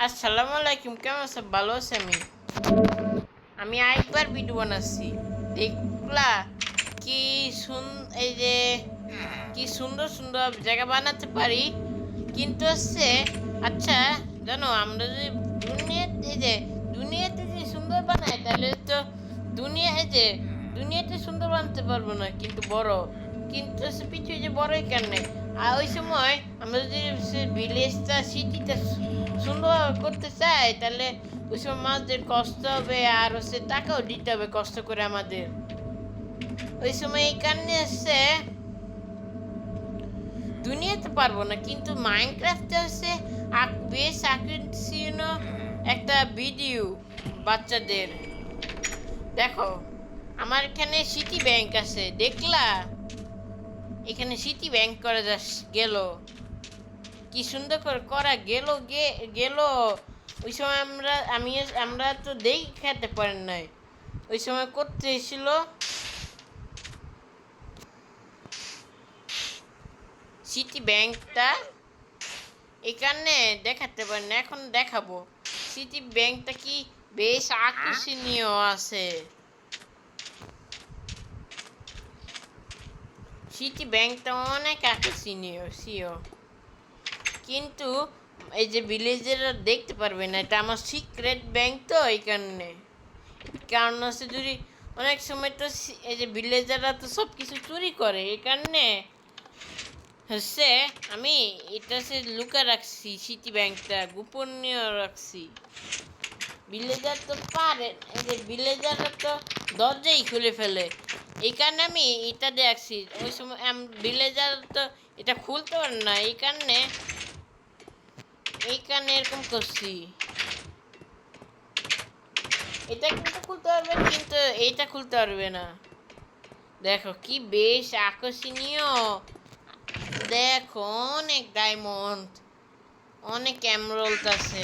আসসালামু আলাইকুম, কেমন আছো? ভালো আছি আমি। আমি আরেকবার ভিডিও বানাচ্ছি, দেখলা? কি সুন এই যে কি সুন্দর সুন্দর জায়গা বানাতে পারি। কিন্তু হচ্ছে, আচ্ছা, জানো আমরা যদি দুনিয়াতে এই যে দুনিয়াতে যদি সুন্দর বানাই তাহলে তো দুনিয়া এই যে দুনিয়াতে সুন্দর বানাতে পারবো না, কিন্তু বড়, কিন্তু হচ্ছে পৃথিবী যে বড়ই কেন। আর ওই সময় আমরা যদি ভিলেজটা সিটিটা সুন্দর করতে চাই তাহলে ওই সময় মাছদের কষ্ট হবে, আর হচ্ছে টাকাও দিতে হবে কষ্ট করে আমাদের। ওই সময় এই কারণে হচ্ছে দুনিয়াতে পারবো না, কিন্তু মাইনক্রাফটে হচ্ছে বেশ আকর্ষণীয় একটা ভিডিও বাচ্চাদের। দেখো, আমার এখানে সিটি ব্যাংক আছে, দেখলা? এখানে সিটি ব্যাংক করা গেল, কি সুন্দর করে করা গেল গেল। ওই সময় আমরা তো খেতে পারেন নাই, ওই সময় করতে এসেছিল সিটি ব্যাংকটা। এখানে দেখাতে পারেন না, এখন দেখাবো। সিটি ব্যাংকটা কি বেশ আকর্ষণীয় আছে। সিটি ব্যাংকটা অনেক আকর্ষণীয়, কিন্তু এই যে ভিলেজেরা দেখতে পারবে না, এটা আমার সিক্রেট ব্যাংক তো এই কারণে। কারণ হচ্ছে যদি অনেক সময় তো এই যে ভিলেজাররা তো সব কিছু চুরি করে, এই কারণে হচ্ছে আমি এটা সে লুকা রাখছি, সিটি ব্যাংকটা গোপনীয় রাখছি। ভিলেজার তো পারে, এই যে ভিলেজাররা তো দরজাই খুলে ফেলে, এই কারণে আমি এটা দেখছি। ওই সময় ভিলেজার তো এটা খুলতে পারে না, এই কারণে এরকম করছি। এটা কিন্তু খুলতে পারবে, কিন্তু এইটা খুলতে পারবে না। দেখো কি বেশ আকর্ষণীয়। দেখো, অনেক ডায়মন্ড, অনেক এমরল্ড আছে,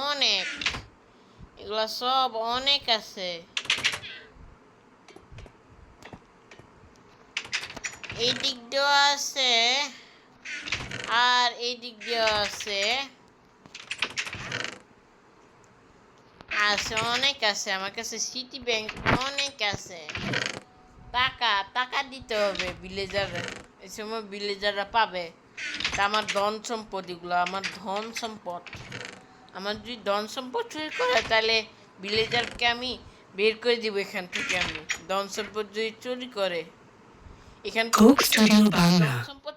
অনেক, এগুলা সব অনেক আছে। এই দিক দিয়েও আছে, আর এই দিক দিয়েও আছে, অনেক আছে আমার কাছে। সিটি ব্যাংক অনেক আছে। টাকা টাকা দিতে হবে ভিলেজাররা, এই সময় ভিলেজাররা পাবে। তা আমার ধন সম্পদ, এগুলো আমার ধন সম্পদ। আমার যদি ধন সম্পদ চুরি করে তাহলে ভিলেজারকে আমি বের করে দিব এখান থেকে। আমি ধন সম্পদ যদি চুরি করে এখান থেকে ধন সম্পদ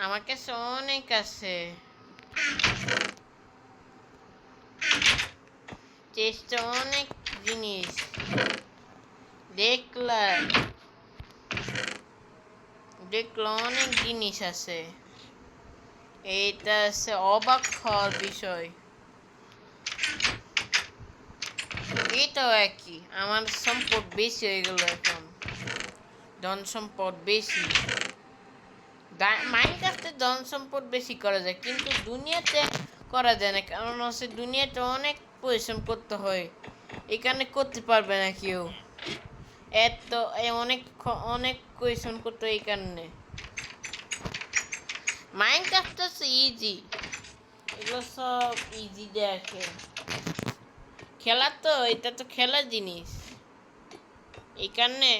আমার কাছে অনেক আছে। চেষ্টা অনেক জিনিস দেখলা, দেখলো অনেক জিনিস আছে। এইটা আছে অবাক হওয়ার বিষয়। এটাও একই, আমার সম্পদ বেশি হয়ে গেল এখন, ধন সম্পদ বেশি। মাইনক্রাফটে ধন সম্পদ বেশি করা যায়, কিন্তু দুনিয়াতে করা যায় না, কারণ হচ্ছে দুনিয়াতে অনেক পরিশ্রম করতে হয়, এখানে করতে পারবে না কেউ। এত অনেক অনেক পরিশ্রম করতে হয় এই কারণে। মাইনক্রাফট হচ্ছে ইজি, এগুলো সব ইজি দেখে খেলা, তো এটা তো খেলার জিনিস, এই কারণে।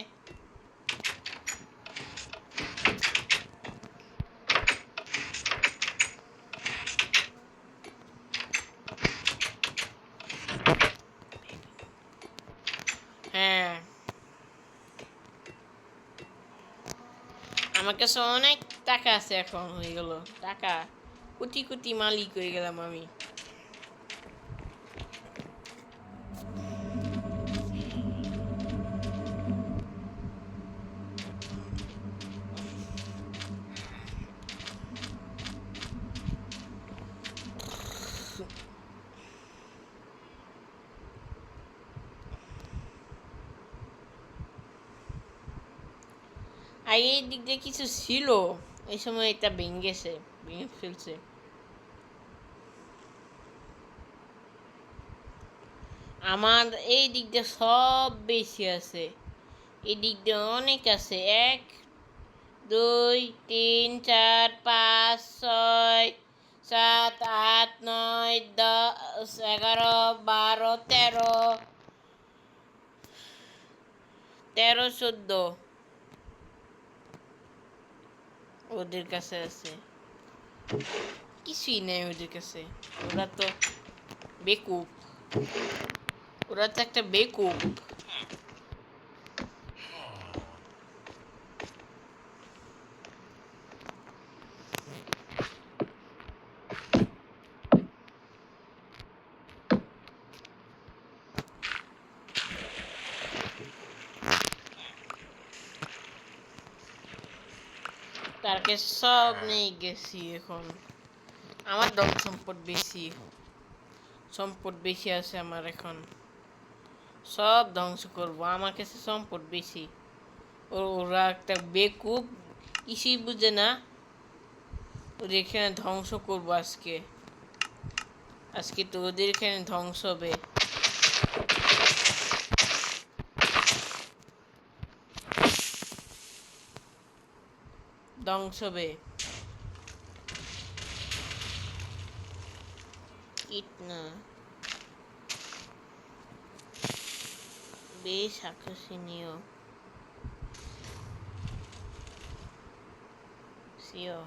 হ্যাঁ, আমার কাছে অনেক টাকা আছে, এখন হয়ে গেল টাকা, কোটি কোটি মালিক হয়ে গেলাম আমি। আর এই দিক দিয়ে কিছু ছিল, এই সময় এটা ভেঙে ফেলছে। আমার এই দিক দিয়ে সব বেশি আছে, এই দিক দিয়ে অনেক আছে, এক 2 3 4 5 6 7 8 9 10 11 12 13 14 ওদের কাছে আছে কিছুই নেই ওদের কাছে ওরা তো বেকুব ওরা তো একটা বেকুব তার কাছে সব নিয়ে গেছি এখন আমার ধন সম্পদ বেশি আছে আমার এখন সব ধ্বংস করবো আমার কাছে সম্পদ বেশি ওরা একটা বেকুব কিছুই বুঝে না ওদের এখানে ধ্বংস করবো আজকে আজকে তো ওদের এখানে ধ্বংস হবে ধ্বংস হবে ইট না বেশ আকর্ষণীয় সিও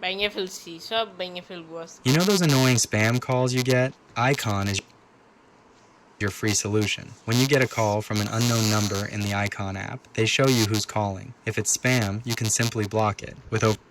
ভেঙে ফেলছি সব ভেঙে ফেলবো আজকে You know those annoying spam calls you get? Icon is your free solution. When you get a call from an unknown number in the Icon app, they show you who's calling. If it's spam, you can simply block it. With over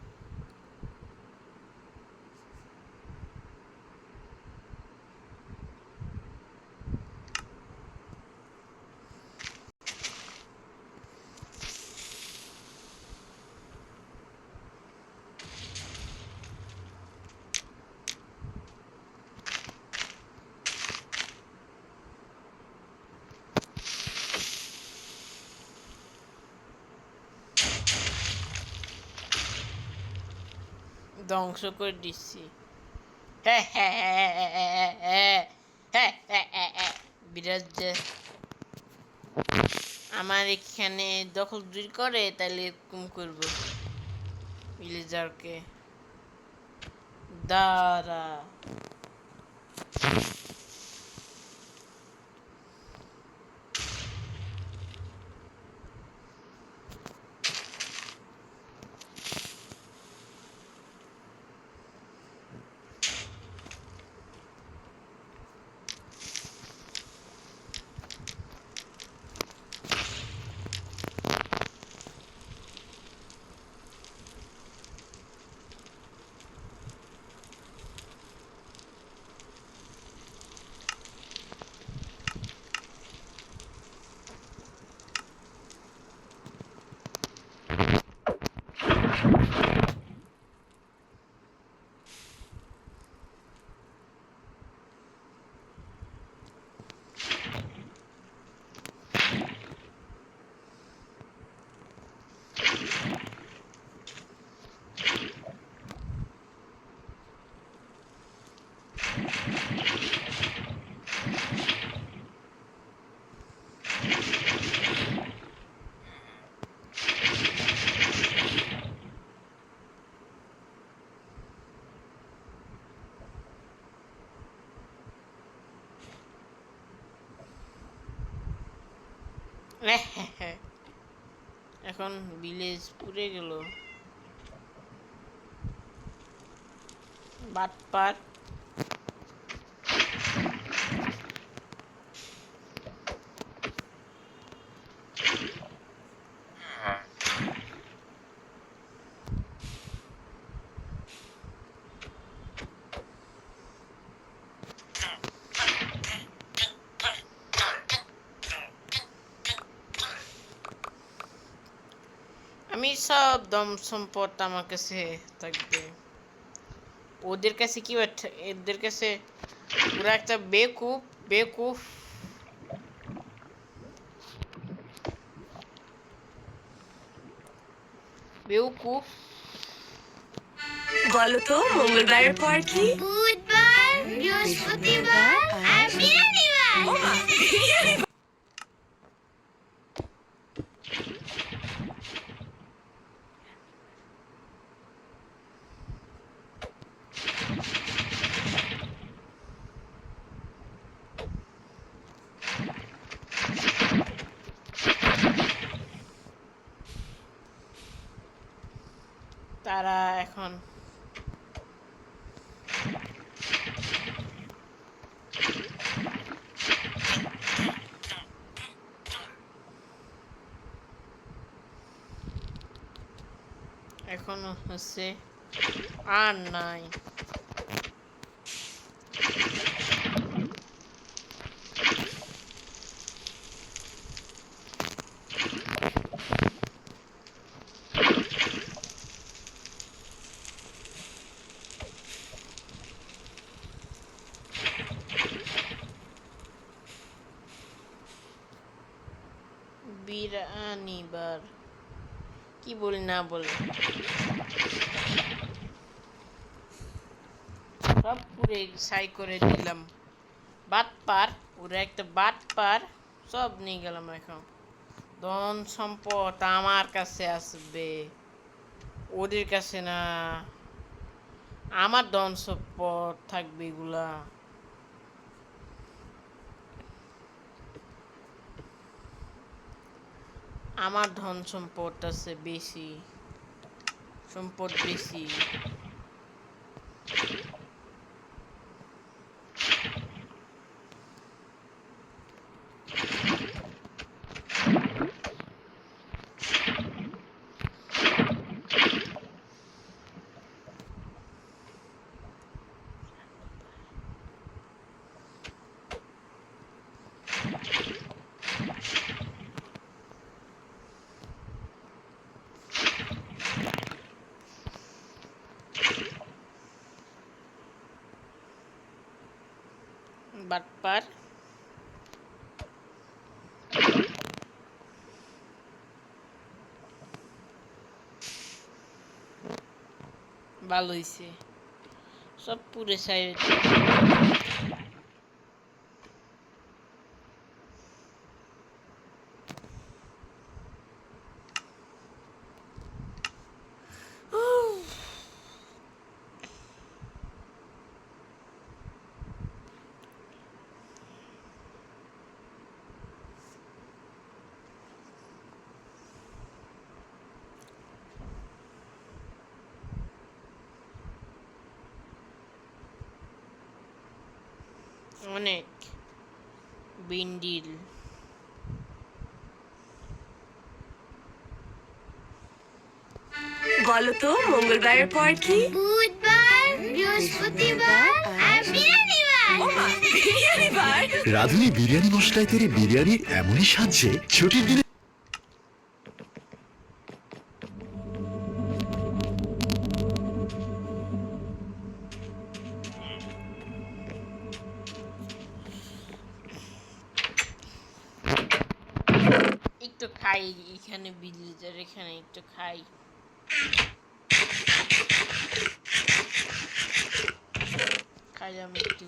ধ্বংস করে দিচ্ছি বিরাট যে আমার এখানে দখল দূর করে তাহলে এরকম করবো ভিলেজারকে দাঁড়া এখন ভিলেজ পুড়ে গেল বাটপাট আমি সব দম সম্পদ আমার কাছে থাকবে ওদের কাছে কি এদের কাছে পুরো একটা বেকুব বেকুফ বেউকুফ বলো তো মঙ্গলবারের পর কি? বুধবার, বৃহস্পতিবার আর বিরানিবার। তারা এখন এখনো হচ্ছে আর নাই। বিরানিবার কি বলি না বলে সব পুরে সাই করে দিলাম। বাটপার, ওরা একটা বাটপার, সব নিয়ে গেলাম। এখন ধন সম্পদ আমার কাছে আসবে, ওদের কাছে না। আমার ধন সম্পদ থাকবে এগুলা। আমার ধন সম্পদ আছে বেশি, সম্পদ বেশি। বাটপার ভালো হয়েছে, সব পুরে সাইড। অনেক বিন্ডিল। বলো তো মঙ্গলবারের পর কি? বুধবার, বৃহস্পতিবার আর বিরানিবার। রাঁধুনি বিরিয়ানি মশলায় তৈরি বিরিয়ানির এমনই স্বাদ যে ছুটির দিনে একটু খাই এখানে, ভিলেজের এখানে একটু খাই। খাইলাম একটু।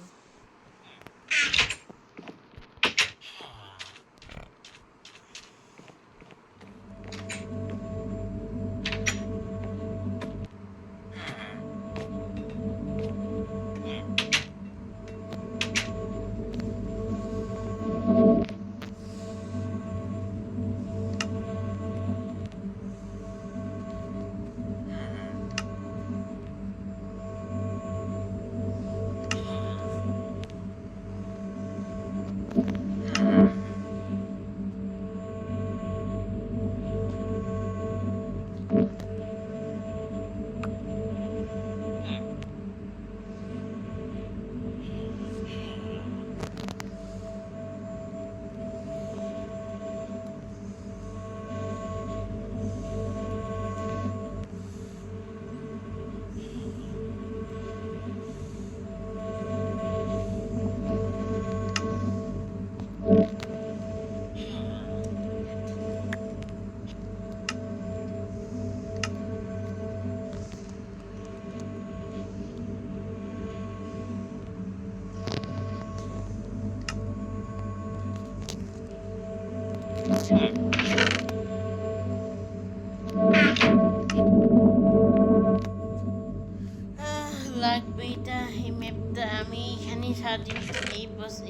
লাগবে এটা এই ম্যাপটা আমি এইখানেই সারাদিন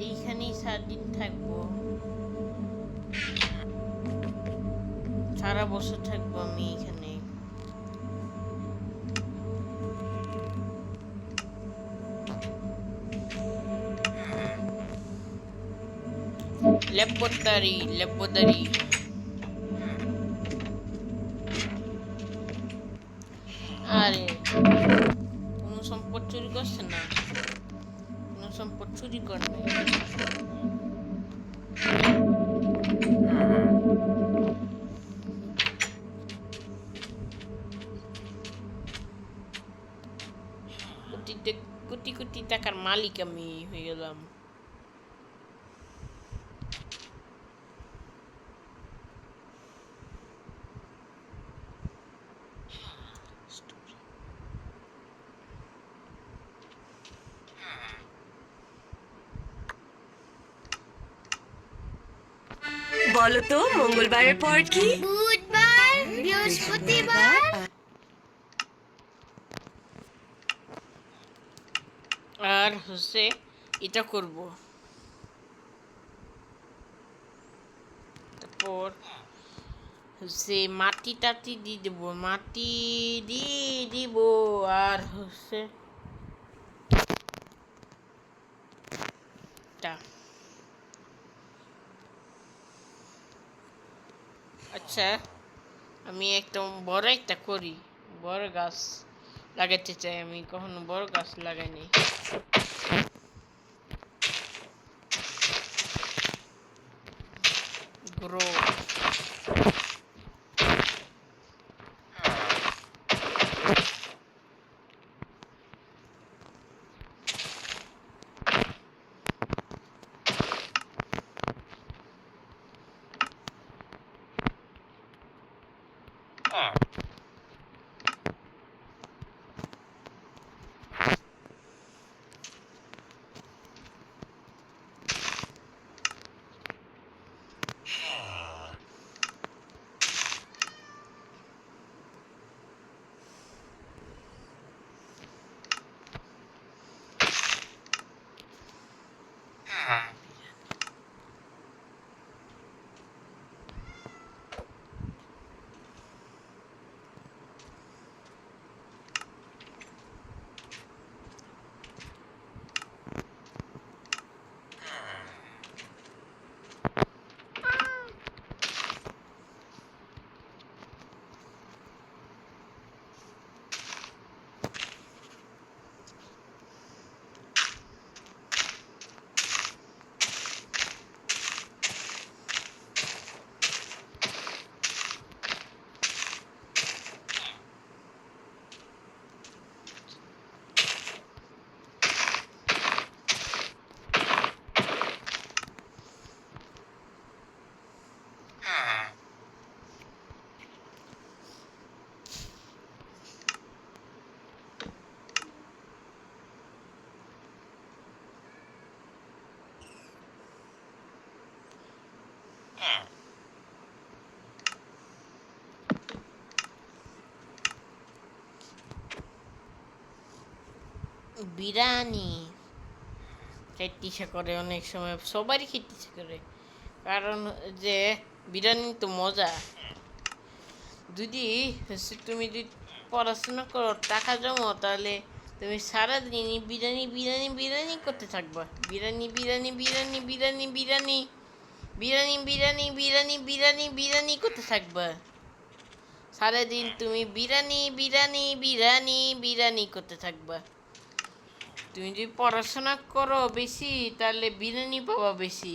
এইখানেই সারাদিন থাকবো সারা বছর থাকবো আমি এখানে লেবদারি আরে কোনো সম্পদ চুরি করছে না কোনো সম্পদ চুরি করে নাই কোটি কোটি টাকার মালিক আমি হয়ে গেলাম বলো তো মঙ্গলবারের পর কি? বুধবার বৃহস্পতিবার আর হচ্ছে এটা করব তারপর হচ্ছে মাটি টাটি দিয়ে দেবো মাটি দিয়ে দিব আর হচ্ছে আচ্ছা আমি একটা বড় একটা করি বড় গাছ লাগাতে চাই আমি কখনো বড় গাছ লাগাইনি গ্রো বিরিয়ানি খেতে ইচ্ছা করে অনেক সময় সবারই খেতে ইচ্ছা করে কারণ যে বিরিয়ানি তো মজা যদি তুমি যদি পড়াশোনা করো টাকা জমো তাহলে তুমি সারাদিনই বিরিয়ানি বিরিয়ানি বিরিয়ানি করতে থাকবা বিরিয়ানি বিরিয়ানি বিরিয়ানি বিরিয়ানি বিরিয়ানি বিরিয়ানি বিরিয়ানি বিরিয়ানি বিরিয়ানি বিরিয়ানি করতে থাকবা সারাদিন তুমি বিরিয়ানি বিরিয়ানি বিরিয়ানি বিরিয়ানি করতে থাকবা তুমি যদি পড়াশোনা করো বেশি তাহলে বিরিয়ানি পাবা বেশি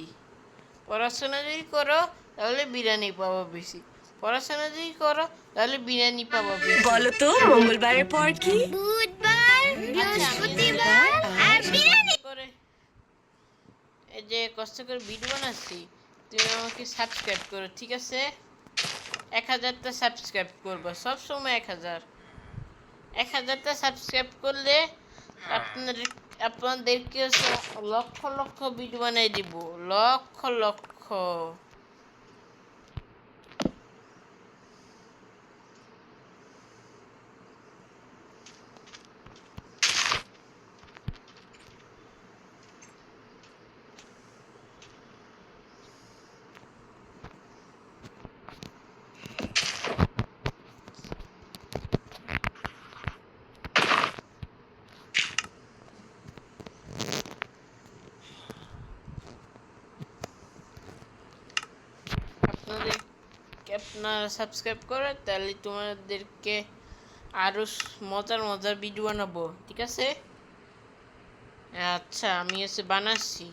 পড়াশোনা যদি করো তাহলে বিরিয়ানি পাবা বেশি পড়াশোনা যদি করো তাহলে বিরিয়ানি পাবা বেশি বলো তো মঙ্গলবারের পর কি? বুধবার বৃহস্পতিবার আর বিরিয়ানি করে এই যে কষ্ট করে ভিডিও বানাচ্ছি তুমি আমাকে সাবস্ক্রাইব করো ঠিক আছে 1000টা সাবস্ক্রাইব করবো সবসময় 1000টা সাবস্ক্রাইব করলে আপনাদেরকে লক্ষ লক্ষ ভিডিও বানাই দিব লক্ষ লক্ষ আপনারা সাবস্ক্রাইব করে তাহলে তোমাদেরকে আরো মজার মজার ভিডিও বানাবো, ঠিক আছে? আচ্ছা, আমি এসে বানাচ্ছি।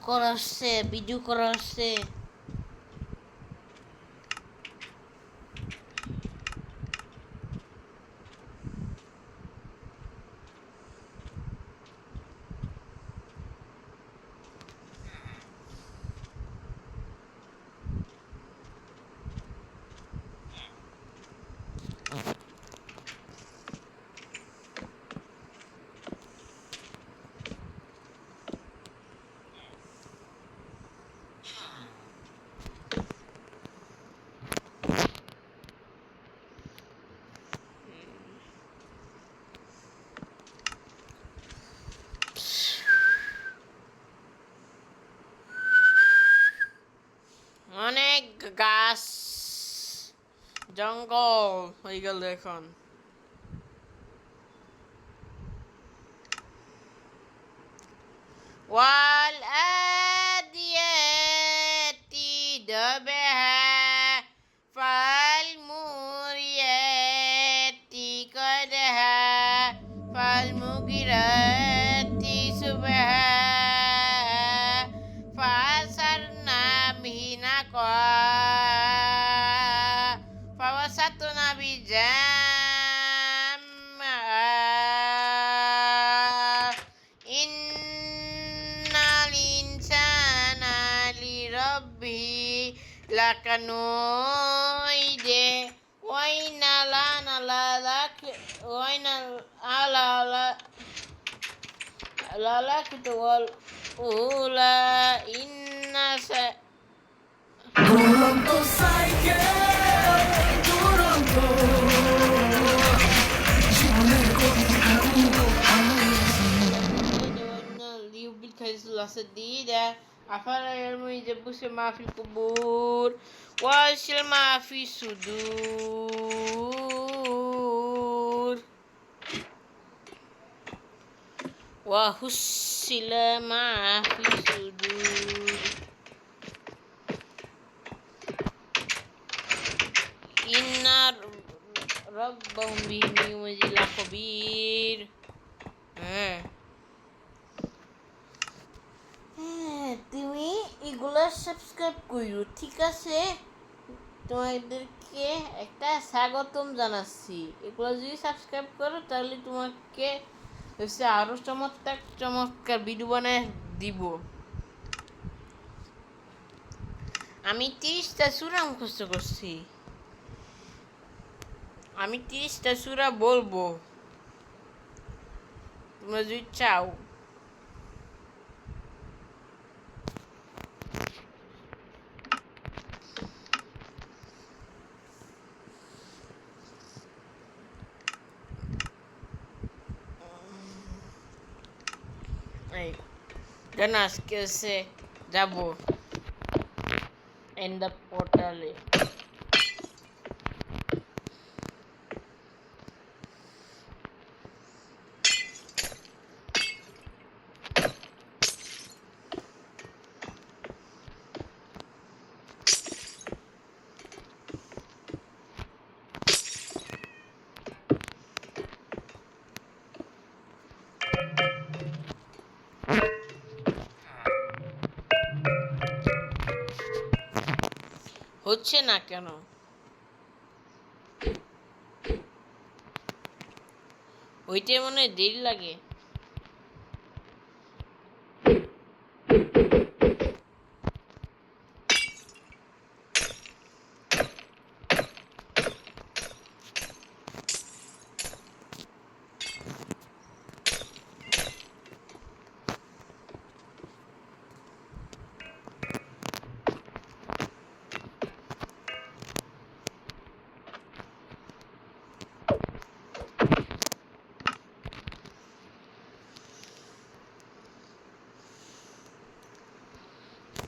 করা হচ্ছে, ভিডিও করা হচ্ছে। অনেক গাছ জঙ্গল হয়ে গেল এখন। والآديات ضبحا فالموريات قدحا فالمغيرات صبحا فأثرن به نقعا فوسطن بجمعا إن الإنسان لربه لكنود وإن لنا للآخرة والأولى إن بالكيس السديدة أفلا يرمي يجبس ما في القبور ويشيل ما في الصدور وحصل ما في الصدور إن ربهم بهم يومئذ خبير তুমি এগুলো সাবস্ক্রাইব করো, ঠিক আছে? তোমাদেরকে একটা স্বাগতম জানাচ্ছি। এগুলো যদি সাবস্ক্রাইব করো তাহলে তোমাকে আরো চমৎকার চমৎকার ভিডিও বানায় দিব। আমি 30টা সূরা মুখস্থ করছি। আমি 30টা সূরা বলবো, তোমরা যদি চাও। যেন আজকে এসে যাবো এন্ড দ্য পোর্টালে। হচ্ছে না কেন? ওইটাই মনে হয় দেরি লাগে।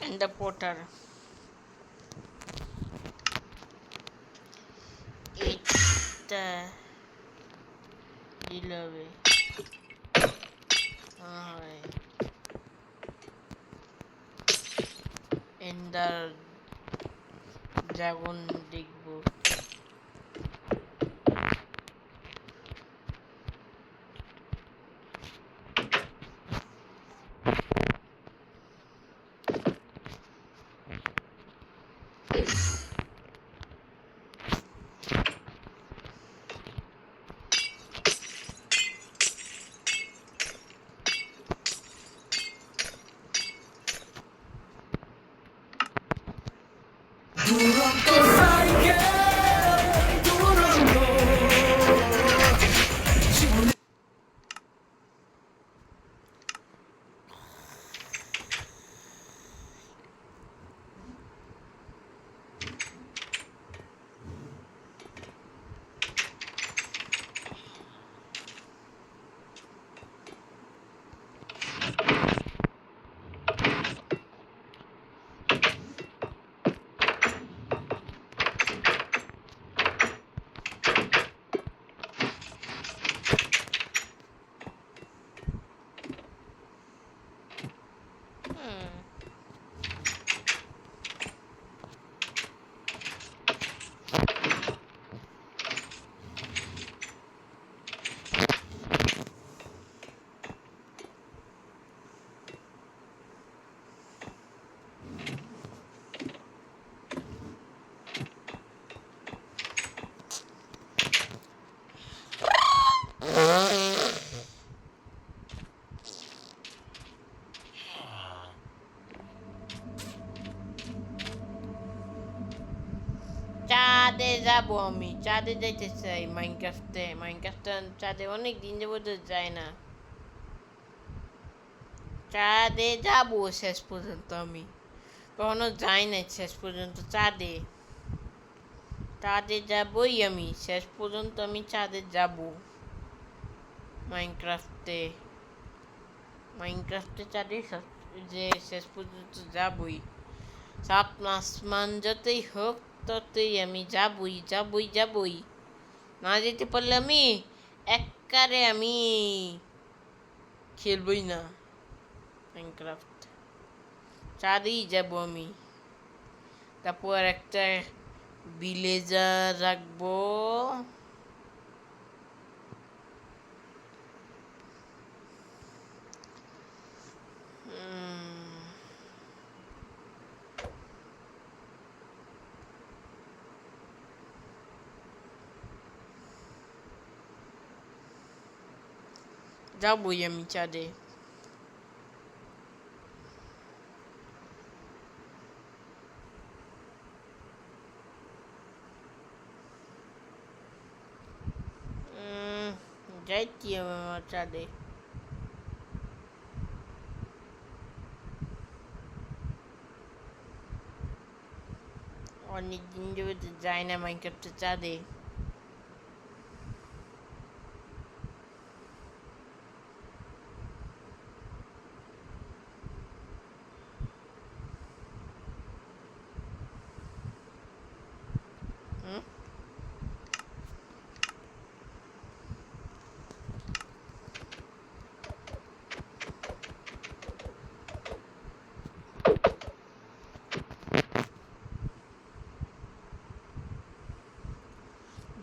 And the porter. এটা দিলবে হয় এন্ডার ড্রাগন দেখবো। চাঁদে যাবো আমি, চাঁদে যাইতে চাই মাইনক্রাফটে চাঁদে অনেক দিন যাবত যায় না। চাঁদে যাবো শেষ পর্যন্ত, আমি কখনো যাই নাই শেষ পর্যন্ত চাঁদে। চাঁদে যাবই আমি, শেষ পর্যন্ত আমি চাঁদে যাবো। মাইনক্রাফটে চাঁদে যে শেষ পর্যন্ত যাবই। সাত আসমান যতই হোক ততই আমি যাবই। না যেতে পারলে আমি একবারে আমি খেলবই না মাইনক্রাফট। চাঁদেই যাব আমি। তারপর একটা ভিলেজার রাখবো। যাবই আমি চাঁদে। যাইতি আমার চাঁদে। অনেকদিন যাবে যাই না মাইনক্রাফটে চাঁদে।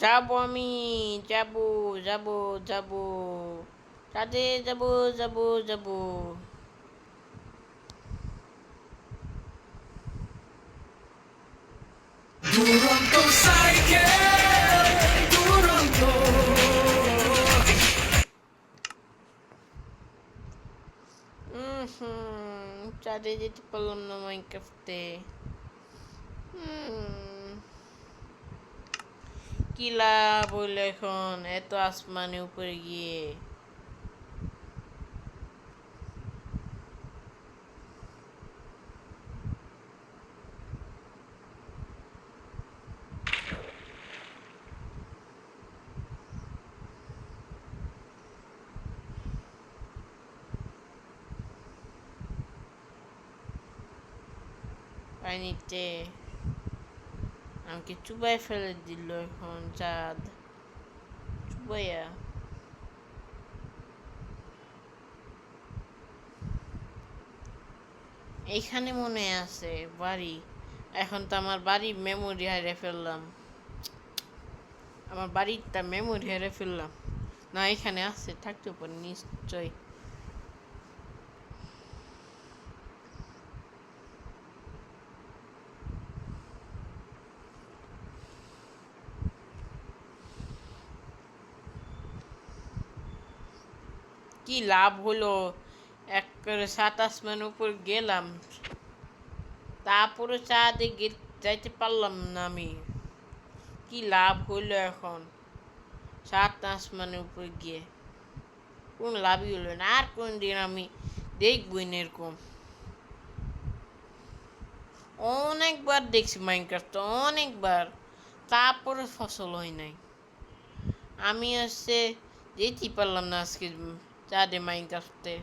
যাবো আমি, যাবো চাঁদে যাবো। চাঁদে যেতে পারলাম না মাইনক্রাফটে। কি লাভ হইলো এখন এত আসমানের উপরে গিয়ে? পানিতে আমাকে চুবাই ফেলে দিল এখন চাঁদ। চুবাইয়া এইখানে মনে আছে বাড়ি। এখন তো আমার বাড়ি মেমোরি হারিয়ে ফেললাম। আমার বাড়িটা মেমোরি হারিয়ে ফেললাম। না, এখানে আছে, থাকতে পারে নিশ্চয়। কি লাভ হলো, এক করে 27 উপর গেলাম, তারপরে চাঁদে যাইতে পারলাম না আমি। কি লাভ হইলো এখন 7 আসমান উপর গিয়ে? কোন লাভই হলো না। আর কোন দিন আমি দেখবই না এরকম। অনেকবার দেখছি মাইনক্রাফট, অনেকবার, তারপরে ফসল হয় নাই। আমি হচ্ছে যেতেই পারলাম না আজকে চাঁদে মাইনক্রাফটে।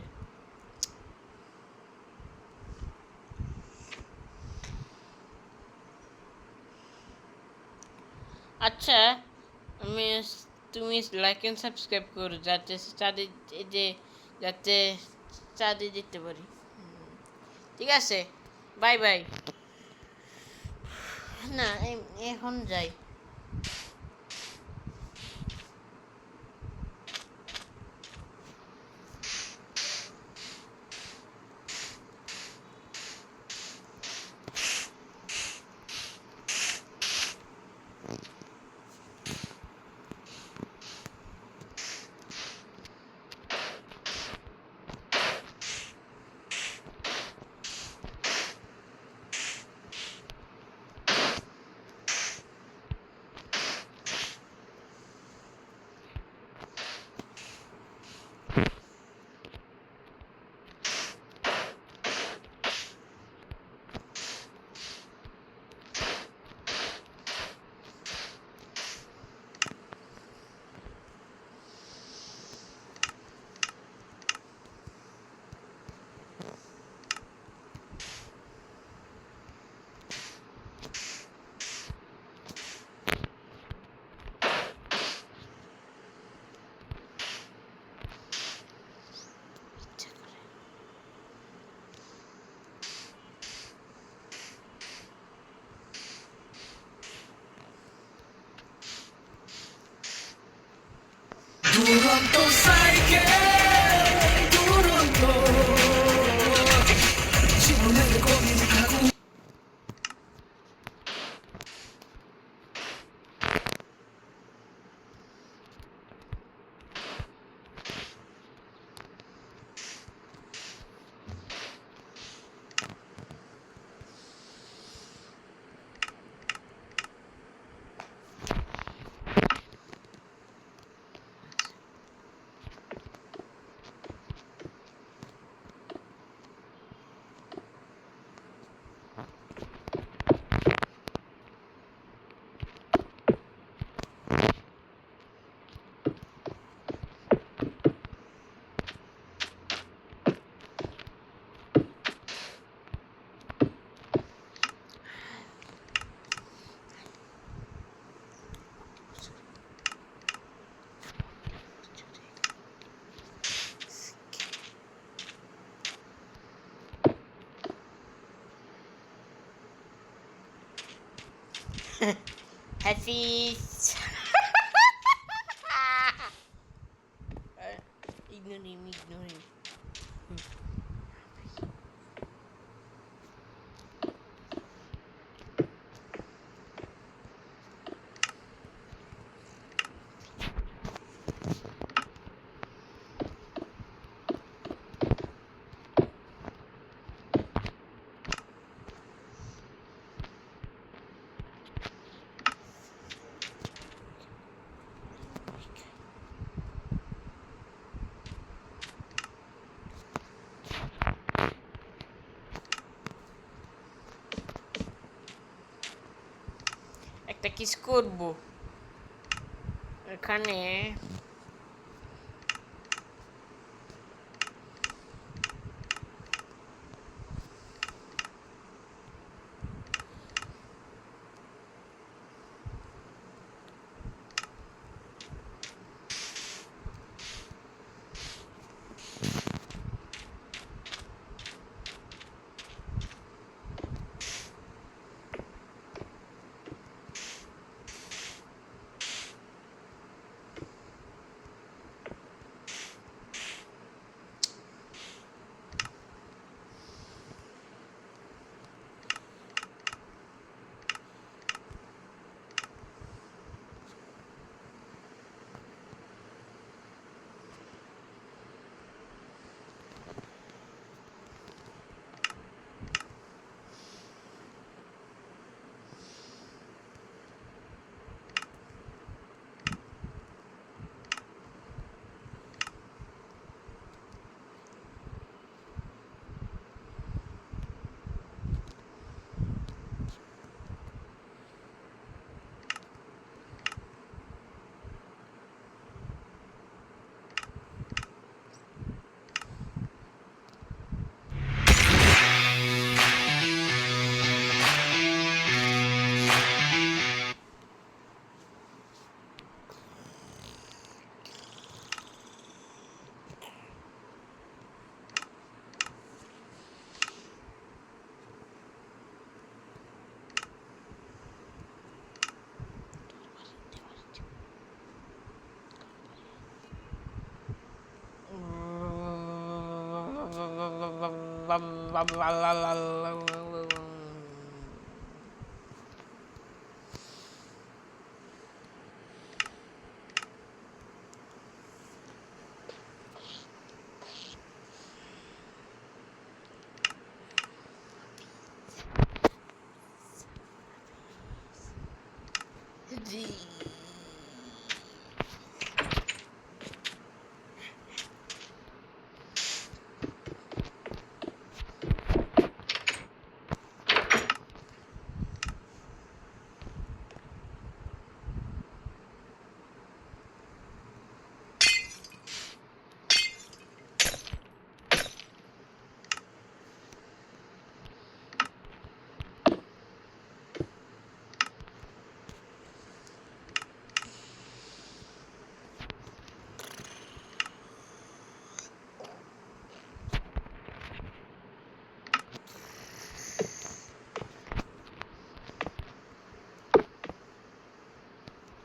আচ্ছা, আমি তুমি লাইক এন্ড সাবস্ক্রাইব করো যাতে চাঁদে এই যে যাতে চাঁদে যেতে পারি। ঠিক আছে, বাই বাই। না, এখন যাই। Hafiz. Ignore him, ignore him. একটা কিস করবো এখানে। জি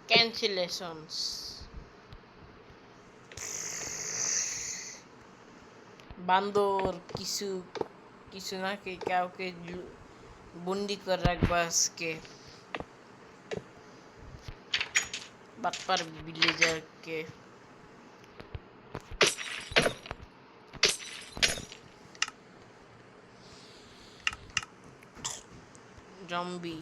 cancellations বান্দর কিছু কিছু নাকি কাউকে বন্দি করে রাখবো আজকে বাটপার ভিলেজারকে জম্বি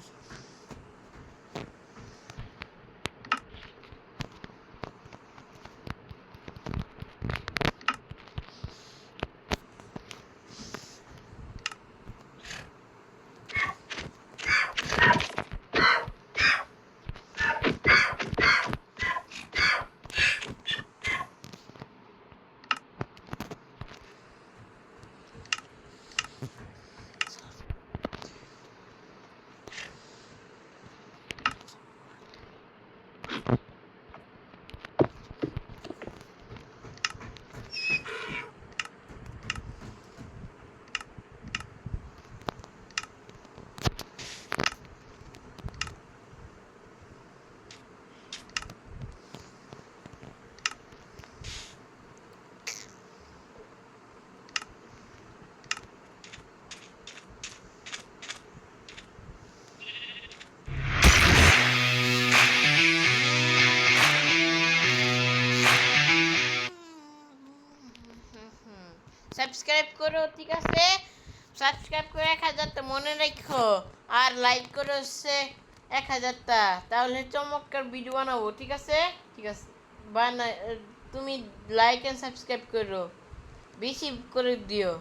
সাবস্ক্রাইব করো ঠিক আছে সাবস্ক্রাইব করে 1000টা মনে রাখো আর লাইক করো হচ্ছে 1000টা তাহলে চমৎকার ভিডিও বানাবো ঠিক আছে বানা তুমি লাইক এন্ড সাবস্ক্রাইব করো বেশি করে দিও